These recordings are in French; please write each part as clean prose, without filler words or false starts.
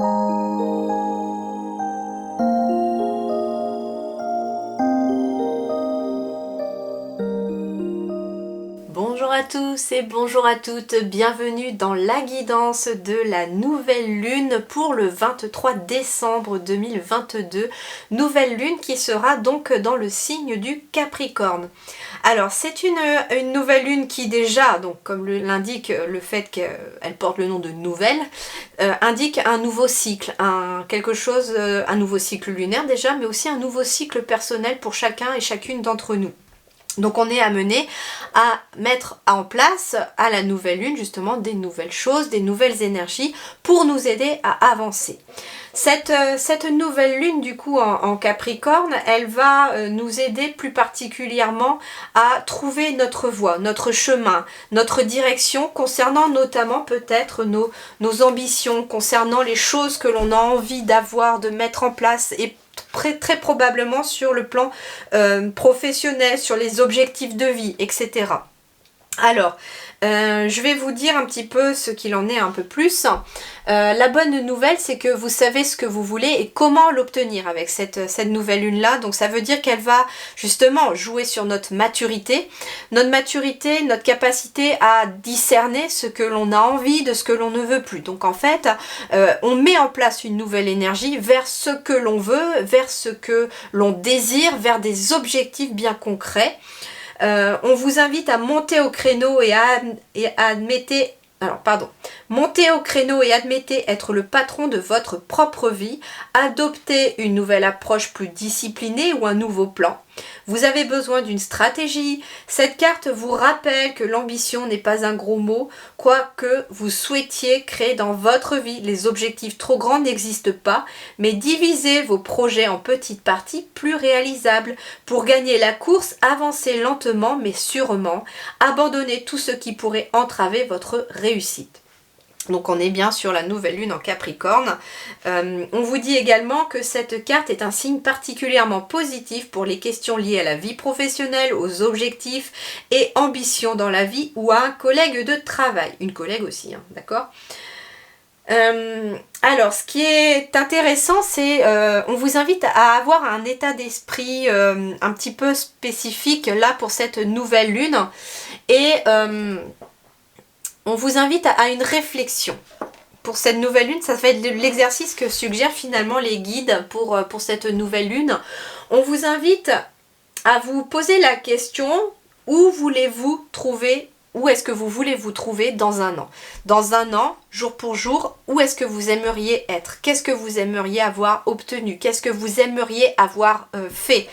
Bonjour à tous et bonjour à toutes, bienvenue dans la guidance de la nouvelle lune pour le 23 décembre 2022, nouvelle lune qui sera donc dans le signe du Capricorne. Alors c'est une nouvelle lune qui déjà, donc comme l'indique le fait qu'elle porte le nom de nouvelle, indique un nouveau cycle, un nouveau cycle lunaire déjà, mais aussi un nouveau cycle personnel pour chacun et chacune d'entre nous. Donc on est amené à mettre en place à la nouvelle lune justement des nouvelles choses, des nouvelles énergies pour nous aider à avancer. Cette nouvelle lune du coup en Capricorne, elle va nous aider plus particulièrement à trouver notre voie, notre chemin, notre direction concernant notamment peut-être nos ambitions, concernant les choses que l'on a envie d'avoir, de mettre en place et très probablement sur le plan professionnel, sur les objectifs de vie, etc. Alors, je vais vous dire un petit peu ce qu'il en est un peu plus. La bonne nouvelle, c'est que vous savez ce que vous voulez et comment l'obtenir avec cette nouvelle lune-là. Donc ça veut dire qu'elle va justement jouer sur notre maturité, notre capacité à discerner ce que l'on a envie de ce que l'on ne veut plus. Donc en fait, on met en place une nouvelle énergie vers ce que l'on veut, vers ce que l'on désire, vers des objectifs bien concrets. On vous invite à monter au créneau montez au créneau et admettez être le patron de votre propre vie, adoptez une nouvelle approche plus disciplinée ou un nouveau plan. Vous avez besoin d'une stratégie. Cette carte vous rappelle que l'ambition n'est pas un gros mot, quoique vous souhaitiez créer dans votre vie. Les objectifs trop grands n'existent pas, mais divisez vos projets en petites parties plus réalisables. Pour gagner la course, avancez lentement mais sûrement. Abandonnez tout ce qui pourrait entraver votre réussite. Donc on est bien sur la nouvelle lune en Capricorne. On vous dit également que cette carte est un signe particulièrement positif pour les questions liées à la vie professionnelle, aux objectifs et ambitions dans la vie ou à un collègue de travail. Une collègue aussi, hein, d'accord ? Alors, ce qui est intéressant, c'est on vous invite à avoir un état d'esprit un petit peu spécifique là pour cette nouvelle lune et on vous invite à une réflexion. Pour cette nouvelle lune, ça va être l'exercice que suggèrent finalement les guides pour cette nouvelle lune. On vous invite à vous poser la question, où est-ce que vous voulez vous trouver dans un an ? Dans un an, jour pour jour, où est-ce que vous aimeriez être ? Qu'est-ce que vous aimeriez avoir obtenu ? Qu'est-ce que vous aimeriez avoir fait ?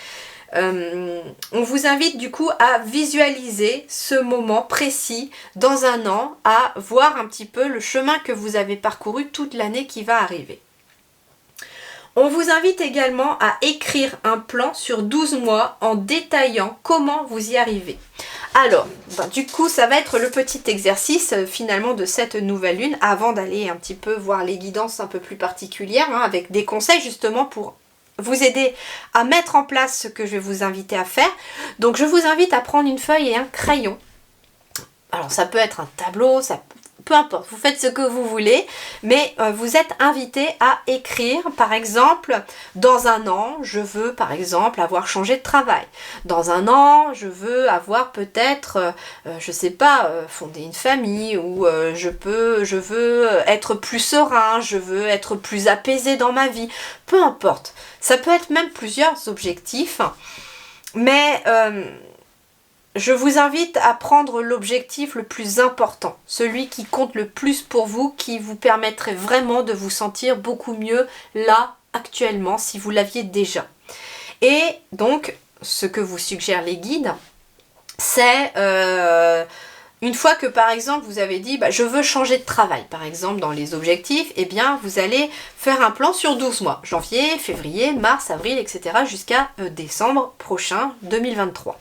On vous invite du coup à visualiser ce moment précis dans un an, à voir un petit peu le chemin que vous avez parcouru toute l'année qui va arriver. On vous invite également à écrire un plan sur 12 mois en détaillant comment vous y arrivez. Alors, du coup, ça va être le petit exercice finalement de cette nouvelle lune avant d'aller un petit peu voir les guidances un peu plus particulières, hein, avec des conseils justement pour vous aider à mettre en place ce que je vais vous inviter à faire. Donc je vous invite à prendre une feuille et un crayon. Alors ça peut être un tableau, peu importe, vous faites ce que vous voulez, mais vous êtes invité à écrire, par exemple, dans un an, je veux par exemple avoir changé de travail. Dans un an, je veux avoir peut-être, fonder une famille, ou je veux être plus serein, je veux être plus apaisé dans ma vie. Peu importe, ça peut être même plusieurs objectifs, mais je vous invite à prendre l'objectif le plus important, celui qui compte le plus pour vous, qui vous permettrait vraiment de vous sentir beaucoup mieux là, actuellement, si vous l'aviez déjà. Et donc, ce que vous suggèrent les guides, c'est une fois que par exemple vous avez dit je veux changer de travail, par exemple dans les objectifs, eh bien vous allez faire un plan sur 12 mois, janvier, février, mars, avril, etc. jusqu'à décembre prochain 2023.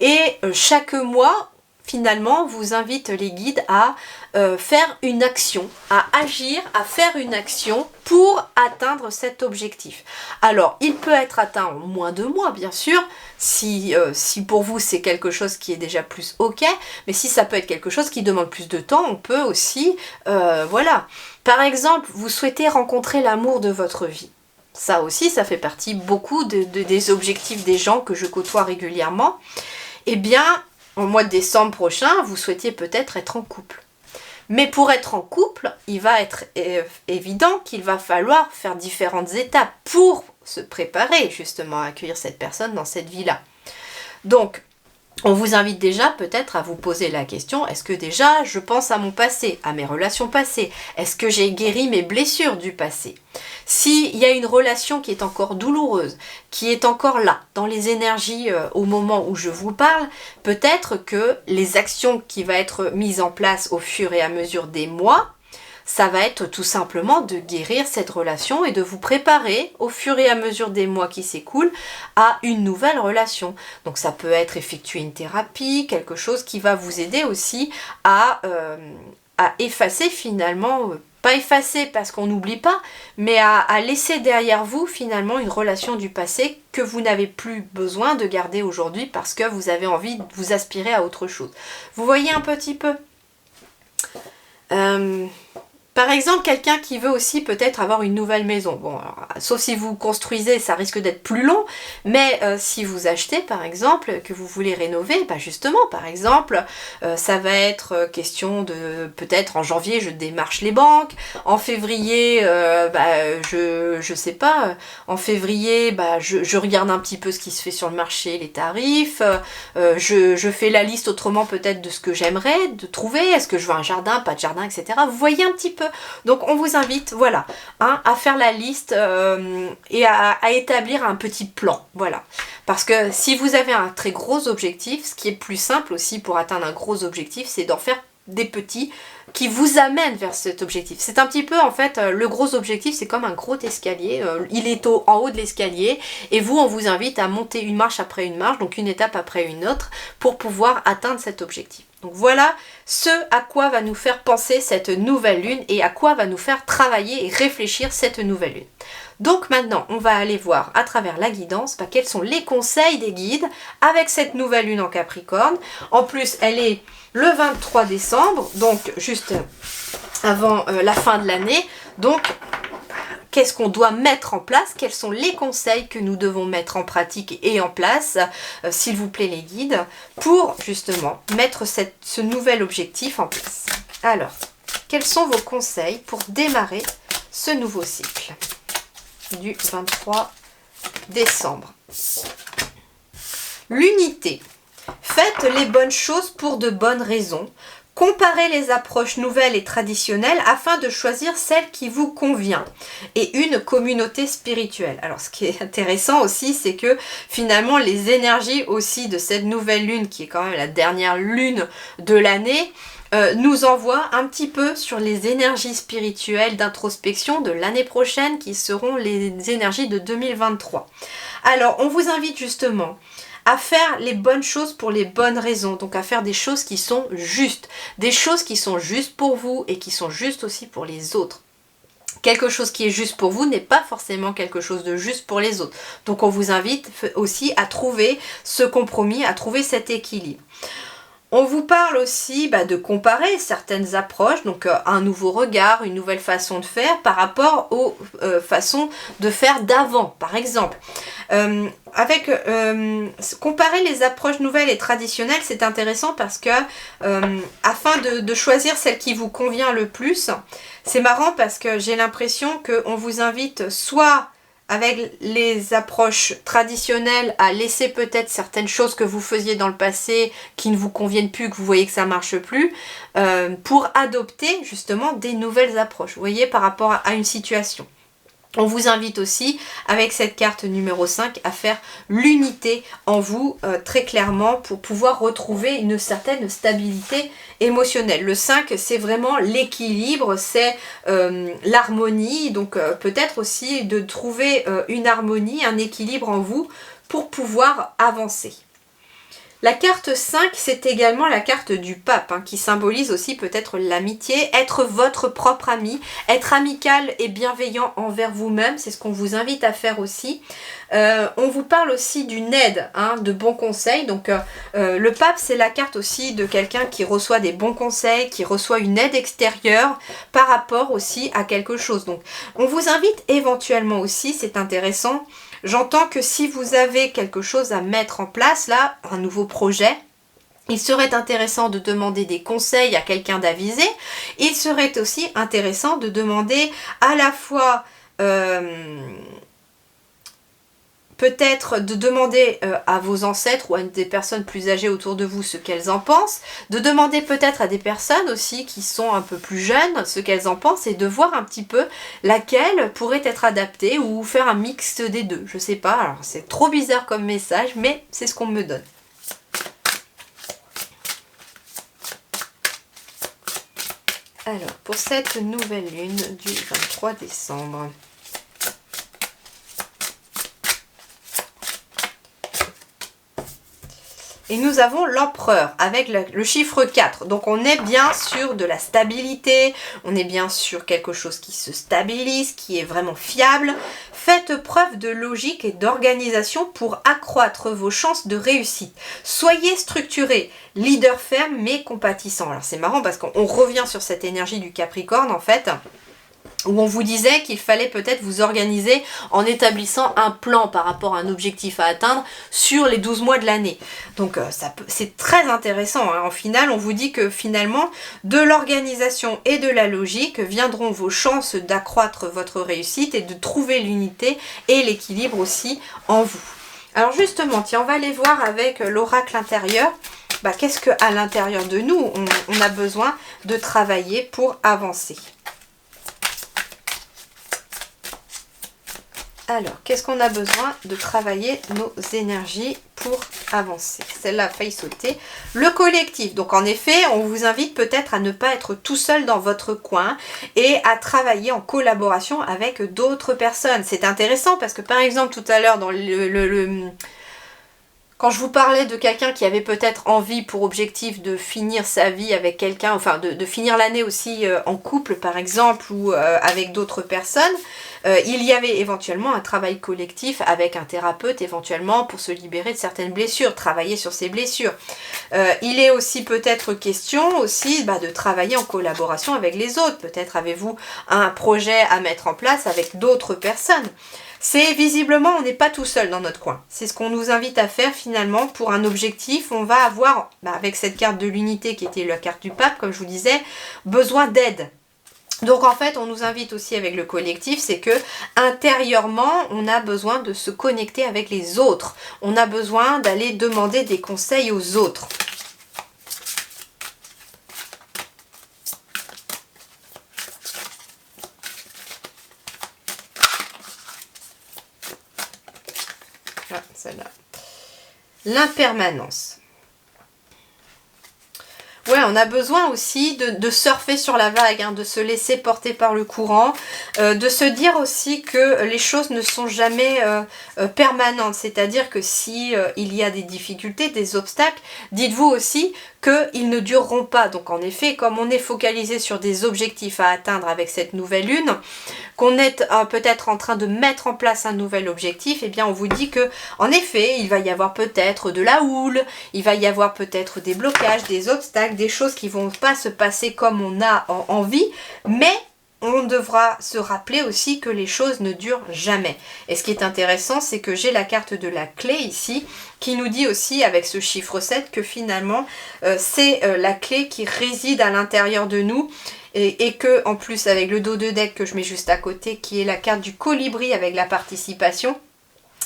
Et chaque mois, finalement, vous invite les guides à faire une action, à agir, à faire une action pour atteindre cet objectif. Alors, il peut être atteint en moins de mois, bien sûr, si pour vous c'est quelque chose qui est déjà plus ok, mais si ça peut être quelque chose qui demande plus de temps, on peut aussi, voilà. Par exemple, vous souhaitez rencontrer l'amour de votre vie. Ça aussi, ça fait partie beaucoup des objectifs des gens que je côtoie régulièrement. Eh bien, au mois de décembre prochain, vous souhaitiez peut-être être en couple. Mais pour être en couple, il va être évident qu'il va falloir faire différentes étapes pour se préparer justement à accueillir cette personne dans cette vie-là. Donc, on vous invite déjà peut-être à vous poser la question, est-ce que déjà je pense à mon passé, à mes relations passées? Est-ce que j'ai guéri mes blessures du passé? S'il y a une relation qui est encore douloureuse, qui est encore là, dans les énergies au moment où je vous parle, peut-être que les actions qui vont être mises en place au fur et à mesure des mois, ça va être tout simplement de guérir cette relation et de vous préparer au fur et à mesure des mois qui s'écoulent à une nouvelle relation. Donc ça peut être effectuer une thérapie, quelque chose qui va vous aider aussi à effacer finalement, pas effacer parce qu'on n'oublie pas, mais à laisser derrière vous finalement une relation du passé que vous n'avez plus besoin de garder aujourd'hui parce que vous avez envie de vous aspirer à autre chose. Vous voyez un petit peu par exemple, quelqu'un qui veut aussi peut-être avoir une nouvelle maison. Bon, alors, sauf si vous construisez, ça risque d'être plus long. Mais si vous achetez, par exemple, que vous voulez rénover, bah justement, par exemple, ça va être question de, peut-être en janvier, je démarche les banques. En février, je sais pas, en février, je regarde un petit peu ce qui se fait sur le marché, les tarifs. Je fais la liste autrement peut-être de ce que j'aimerais de trouver. Est-ce que je veux un jardin, pas de jardin, etc. Vous voyez un petit peu. Donc on vous invite, voilà, à faire la liste et à établir un petit plan, voilà. Parce que si vous avez un très gros objectif, ce qui est plus simple aussi pour atteindre un gros objectif, c'est d'en faire des petits qui vous amènent vers cet objectif. C'est un petit peu en fait, le gros objectif c'est comme un gros escalier, il est en haut de l'escalier et vous on vous invite à monter une marche après une marche, donc une étape après une autre pour pouvoir atteindre cet objectif. Donc voilà ce à quoi va nous faire penser cette nouvelle lune et à quoi va nous faire travailler et réfléchir cette nouvelle lune. Donc maintenant, on va aller voir à travers la guidance quels sont les conseils des guides avec cette nouvelle lune en Capricorne. En plus, elle est le 23 décembre, donc juste avant la fin de l'année. Donc, qu'est-ce qu'on doit mettre en place? Quels sont les conseils que nous devons mettre en pratique et en place, s'il vous plaît les guides, pour justement mettre ce nouvel objectif en place. Alors, quels sont vos conseils pour démarrer ce nouveau cycle du 23 décembre? L'unité. Faites les bonnes choses pour de bonnes raisons. Comparez les approches nouvelles et traditionnelles afin de choisir celle qui vous convient. Et une communauté spirituelle. Alors ce qui est intéressant aussi, c'est que finalement les énergies aussi de cette nouvelle lune, qui est quand même la dernière lune de l'année, nous envoie un petit peu sur les énergies spirituelles d'introspection de l'année prochaine qui seront les énergies de 2023. Alors on vous invite justement à faire les bonnes choses pour les bonnes raisons, donc à faire des choses qui sont justes, des choses qui sont justes pour vous et qui sont justes aussi pour les autres. Quelque chose qui est juste pour vous n'est pas forcément quelque chose de juste pour les autres. Donc on vous invite aussi à trouver ce compromis, à trouver cet équilibre. On vous parle aussi de comparer certaines approches, donc un nouveau regard, une nouvelle façon de faire par rapport aux façons de faire d'avant, par exemple. Comparer les approches nouvelles et traditionnelles, c'est intéressant parce que afin de choisir celle qui vous convient le plus, c'est marrant parce que j'ai l'impression qu'on vous invite soit avec les approches traditionnelles à laisser peut-être certaines choses que vous faisiez dans le passé qui ne vous conviennent plus, que vous voyez que ça ne marche plus, pour adopter justement des nouvelles approches, vous voyez, par rapport à une situation. On vous invite aussi, avec cette carte numéro 5, à faire l'unité en vous, très clairement, pour pouvoir retrouver une certaine stabilité émotionnelle. Le 5, c'est vraiment l'équilibre, c'est l'harmonie, donc peut-être aussi de trouver une harmonie, un équilibre en vous pour pouvoir avancer. La carte 5, c'est également la carte du pape, hein, qui symbolise aussi peut-être l'amitié, être votre propre ami, être amical et bienveillant envers vous-même, c'est ce qu'on vous invite à faire aussi. On vous parle aussi d'une aide, hein, de bons conseils. Donc le pape, c'est la carte aussi de quelqu'un qui reçoit des bons conseils, qui reçoit une aide extérieure par rapport aussi à quelque chose. Donc on vous invite éventuellement aussi, c'est intéressant. J'entends que si vous avez quelque chose à mettre en place, là, un nouveau projet, il serait intéressant de demander des conseils à quelqu'un d'avisé. Il serait aussi intéressant de demander à la fois peut-être de demander à vos ancêtres ou à des personnes plus âgées autour de vous ce qu'elles en pensent, de demander peut-être à des personnes aussi qui sont un peu plus jeunes ce qu'elles en pensent et de voir un petit peu laquelle pourrait être adaptée ou faire un mix des deux. Je sais pas, alors c'est trop bizarre comme message, mais c'est ce qu'on me donne. Alors, pour cette nouvelle lune du 23 décembre... Et nous avons l'empereur avec le chiffre 4. Donc on est bien sur de la stabilité, on est bien sur quelque chose qui se stabilise, qui est vraiment fiable. Faites preuve de logique et d'organisation pour accroître vos chances de réussite. Soyez structuré, leader ferme mais compatissant. Alors c'est marrant parce qu'on revient sur cette énergie du Capricorne en fait, où on vous disait qu'il fallait peut-être vous organiser en établissant un plan par rapport à un objectif à atteindre sur les 12 mois de l'année. Donc c'est très intéressant, hein. En final, on vous dit que finalement, de l'organisation et de la logique viendront vos chances d'accroître votre réussite et de trouver l'unité et l'équilibre aussi en vous. Alors justement, tiens, on va aller voir avec l'oracle intérieur. Qu'est-ce qu'à l'intérieur de nous, on a besoin de travailler pour avancer. Alors, qu'est-ce qu'on a besoin de travailler nos énergies pour avancer? Celle-là a failli sauter. Le collectif. Donc, en effet, on vous invite peut-être à ne pas être tout seul dans votre coin et à travailler en collaboration avec d'autres personnes. C'est intéressant parce que, par exemple, tout à l'heure, dans quand je vous parlais de quelqu'un qui avait peut-être envie pour objectif de finir sa vie avec quelqu'un, enfin de finir l'année aussi en couple par exemple ou avec d'autres personnes, il y avait éventuellement un travail collectif avec un thérapeute éventuellement pour se libérer de certaines blessures, travailler sur ces blessures. Il est aussi peut-être question aussi de travailler en collaboration avec les autres. Peut-être avez-vous un projet à mettre en place avec d'autres personnes. C'est visiblement, on n'est pas tout seul dans notre coin. C'est ce qu'on nous invite à faire finalement pour un objectif. On va avoir, avec cette carte de l'unité qui était la carte du pape, comme je vous disais, besoin d'aide. Donc en fait, on nous invite aussi avec le collectif, c'est que intérieurement, on a besoin de se connecter avec les autres. On a besoin d'aller demander des conseils aux autres. Celle-là. L'impermanence. Ouais, on a besoin aussi de surfer sur la vague, hein, de se laisser porter par le courant, de se dire aussi que les choses ne sont jamais permanentes. C'est-à-dire que si il y a des difficultés, des obstacles, dites-vous aussi qu'ils ne dureront pas. Donc en effet, comme on est focalisé sur des objectifs à atteindre avec cette nouvelle lune, qu'on est peut-être en train de mettre en place un nouvel objectif, eh bien on vous dit que en effet, il va y avoir peut-être de la houle, il va y avoir peut-être des blocages, des obstacles, des choses qui ne vont pas se passer comme on a envie, mais on devra se rappeler aussi que les choses ne durent jamais. Et ce qui est intéressant, c'est que j'ai la carte de la clé ici, qui nous dit aussi avec ce chiffre 7 que finalement, c'est la clé qui réside à l'intérieur de nous. Et que en plus avec le dos de deck que je mets juste à côté, qui est la carte du colibri avec la participation,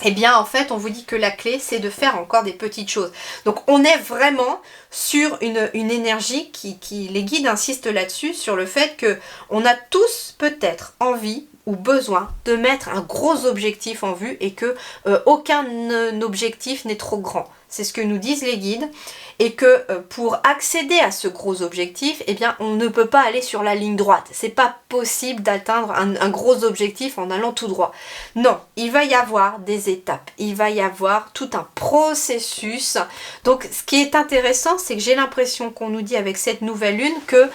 eh bien en fait on vous dit que la clé c'est de faire encore des petites choses. Donc on est vraiment sur une énergie qui les guides insistent là-dessus, sur le fait que on a tous peut-être envie ou besoin de mettre un gros objectif en vue et que aucun objectif n'est trop grand. c'est ce que nous disent les guides, et que pour accéder à ce gros objectif, eh bien on ne peut pas aller sur la ligne droite. C'est pas possible d'atteindre un gros objectif en allant tout droit. Non, il va y avoir des étapes, il va y avoir tout un processus. Donc ce qui est intéressant, c'est que j'ai l'impression qu'on nous dit avec cette nouvelle lune que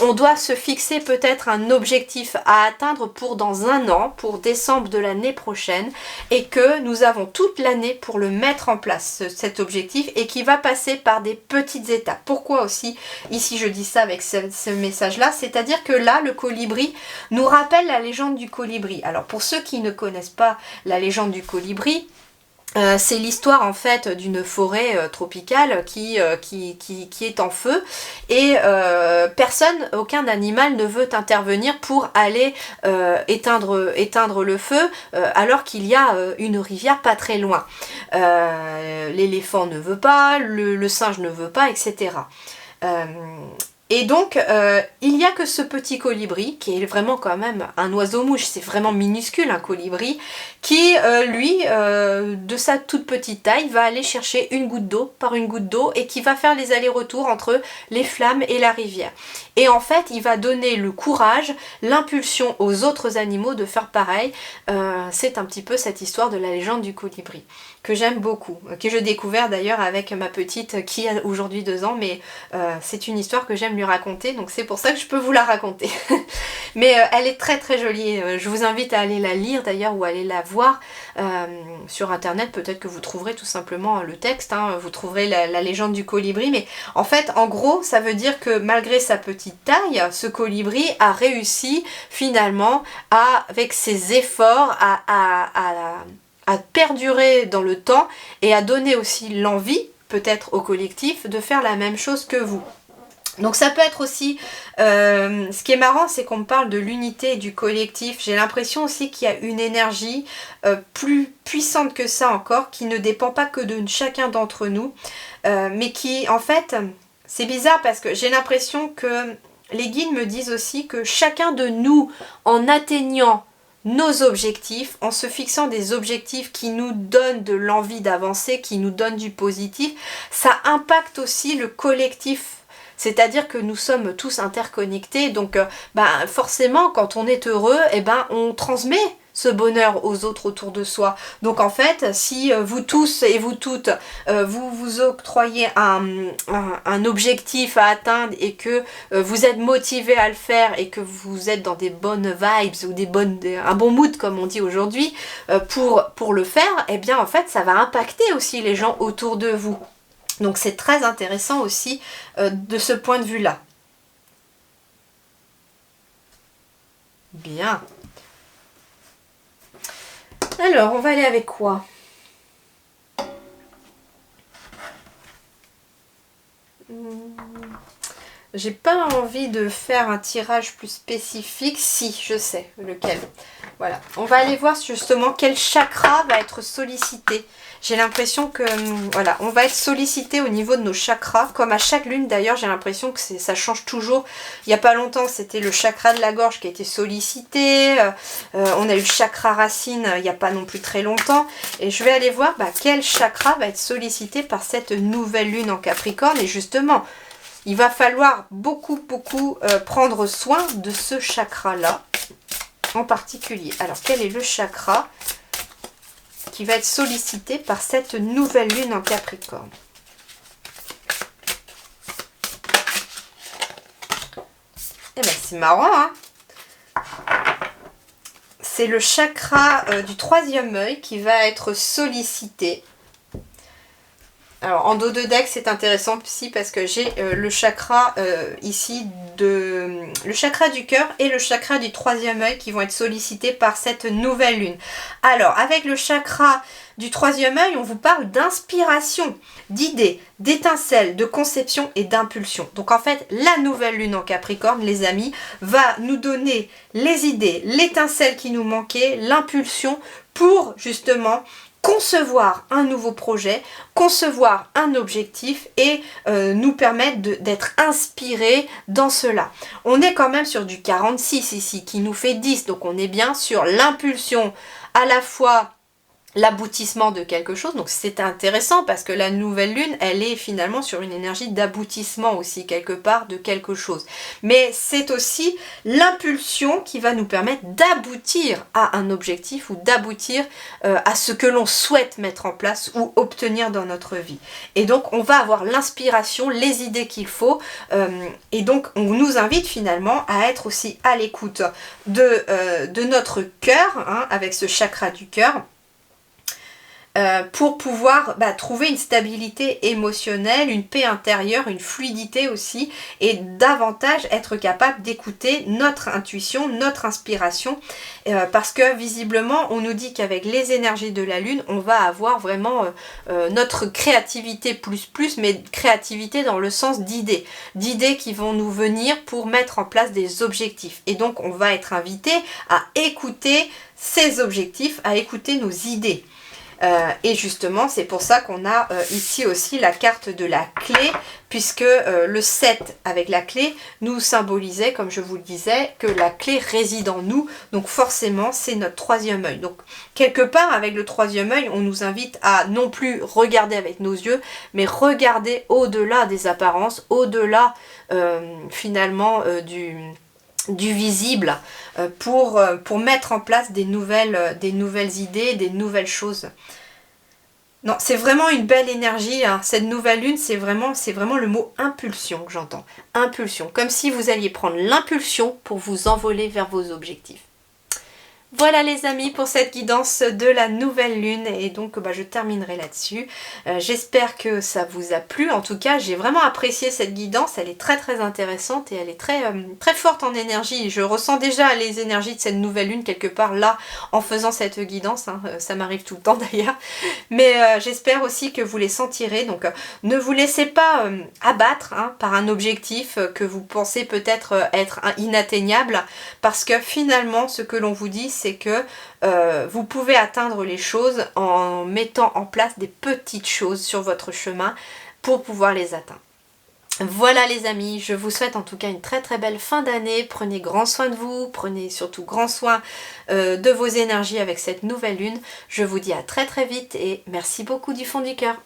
on doit se fixer peut-être un objectif à atteindre pour dans un an, pour décembre de l'année prochaine, et que nous avons toute l'année pour le mettre en place, cet objectif, et qui va passer par des petites étapes. Pourquoi aussi ici je dis ça avec ce message-là? C'est-à-dire que là, le colibri nous rappelle la légende du colibri. Alors pour ceux qui ne connaissent pas la légende du colibri, c'est l'histoire en fait d'une forêt tropicale qui est en feu, et aucun animal ne veut intervenir pour aller éteindre le feu alors qu'il y a une rivière pas très loin. L'éléphant ne veut pas, le singe ne veut pas, etc. Et donc, il n'y a que ce petit colibri, qui est vraiment quand même un oiseau-mouche, c'est vraiment minuscule un colibri, qui, lui, de sa toute petite taille, va aller chercher une goutte d'eau par une goutte d'eau, et qui va faire les allers-retours entre les flammes et la rivière. Et en fait, il va donner le courage, l'impulsion aux autres animaux de faire pareil. C'est un petit peu cette histoire de la légende du colibri, que j'aime beaucoup, que j'ai découvert d'ailleurs avec ma petite qui a aujourd'hui 2 ans, mais c'est une histoire que j'aime lui raconter, donc c'est pour ça que je peux vous la raconter. Mais elle est très très jolie, je vous invite à aller la lire d'ailleurs, ou aller la voir sur internet. Peut-être que vous trouverez tout simplement le texte, hein, vous trouverez la légende du colibri, mais en fait en gros ça veut dire que malgré sa petite taille, ce colibri a réussi finalement avec ses efforts à perdurer dans le temps, et à donner aussi l'envie peut-être au collectif de faire la même chose que vous. Donc ça peut être aussi, ce qui est marrant, c'est qu'on me parle de l'unité et du collectif. J'ai l'impression aussi qu'il y a une énergie plus puissante que ça encore, qui ne dépend pas que de chacun d'entre nous, mais qui en fait, c'est bizarre parce que j'ai l'impression que les guides me disent aussi que chacun de nous, en atteignant nos objectifs, en se fixant des objectifs qui nous donnent de l'envie d'avancer, qui nous donnent du positif, ça impacte aussi le collectif. C'est-à-dire que nous sommes tous interconnectés, donc forcément quand on est heureux, on transmet ce bonheur aux autres autour de soi. Donc en fait, si vous tous et vous toutes, vous vous octroyez un objectif à atteindre, et que vous êtes motivé à le faire, et que vous êtes dans des bonnes vibes, ou un bon mood comme on dit aujourd'hui, pour le faire, en fait ça va impacter aussi les gens autour de vous. Donc c'est très intéressant aussi de ce point de vue-là. Bien. Alors, on va aller avec quoi? J'ai pas envie de faire un tirage plus spécifique. Si, je sais lequel. Voilà. On va aller voir justement quel chakra va être sollicité. J'ai l'impression que, voilà, on va être sollicité au niveau de nos chakras. Comme à chaque lune d'ailleurs, j'ai l'impression que ça change toujours. Il n'y a pas longtemps, c'était le chakra de la gorge qui a été sollicité. On a eu le chakra racine il n'y a pas non plus très longtemps. Et je vais aller voir quel chakra va être sollicité par cette nouvelle lune en Capricorne. Et justement, il va falloir beaucoup prendre soin de ce chakra-là en particulier. Alors, quel est le chakra qui va être sollicité par cette nouvelle lune en Capricorne? C'est marrant, hein? C'est le chakra du 3e œil qui va être sollicité. Alors en dos de deck c'est intéressant aussi parce que j'ai le chakra ici le chakra du cœur et le chakra du 3e œil qui vont être sollicités par cette nouvelle lune. Alors avec le chakra du 3e œil, on vous parle d'inspiration, d'idées, d'étincelles, de conception et d'impulsion. Donc en fait la nouvelle lune en Capricorne, les amis, va nous donner les idées, l'étincelle qui nous manquait, l'impulsion pour justement concevoir un nouveau projet, concevoir un objectif et nous permettre d'être inspirés dans cela. On est quand même sur du 46 ici qui nous fait 10, donc on est bien sur l'impulsion à la fois l'aboutissement de quelque chose. Donc c'est intéressant parce que la nouvelle lune, elle est finalement sur une énergie d'aboutissement aussi quelque part de quelque chose. Mais c'est aussi l'impulsion qui va nous permettre d'aboutir à un objectif ou d'aboutir à ce que l'on souhaite mettre en place ou obtenir dans notre vie. Et donc on va avoir l'inspiration, les idées qu'il faut et donc on nous invite finalement à être aussi à l'écoute de notre cœur, hein, avec ce chakra du cœur, pour pouvoir trouver une stabilité émotionnelle, une paix intérieure, une fluidité aussi, et davantage être capable d'écouter notre intuition, notre inspiration, parce que visiblement on nous dit qu'avec les énergies de la lune, on va avoir vraiment notre créativité plus, mais créativité dans le sens d'idées qui vont nous venir pour mettre en place des objectifs. Et donc on va être invité à écouter ces objectifs, à écouter nos idées. Et justement, c'est pour ça qu'on a ici aussi la carte de la clé, puisque le 7 avec la clé nous symbolisait, comme je vous le disais, que la clé réside en nous. Donc forcément, c'est notre troisième œil. Donc quelque part, avec le troisième œil, on nous invite à non plus regarder avec nos yeux, mais regarder au-delà des apparences, au-delà finalement du visible, pour mettre en place des nouvelles idées, des nouvelles choses. Non, c'est vraiment une belle énergie, hein. Cette nouvelle lune, c'est vraiment le mot impulsion que j'entends. Impulsion, comme si vous alliez prendre l'impulsion pour vous envoler vers vos objectifs. Voilà les amis pour cette guidance de la nouvelle lune, et donc je terminerai là-dessus. J'espère que ça vous a plu. En tout cas, j'ai vraiment apprécié cette guidance, elle est très très intéressante et elle est très, très forte en énergie. Je ressens déjà les énergies de cette nouvelle lune quelque part là en faisant cette guidance, hein. Ça m'arrive tout le temps d'ailleurs. Mais j'espère aussi que vous les sentirez. Donc ne vous laissez pas abattre, hein, par un objectif que vous pensez peut-être être inatteignable, parce que finalement ce que l'on vous dit, c'est que vous pouvez atteindre les choses en mettant en place des petites choses sur votre chemin pour pouvoir les atteindre. Voilà les amis, je vous souhaite en tout cas une très très belle fin d'année. Prenez grand soin de vous, prenez surtout grand soin de vos énergies avec cette nouvelle lune. Je vous dis à très très vite et merci beaucoup du fond du cœur.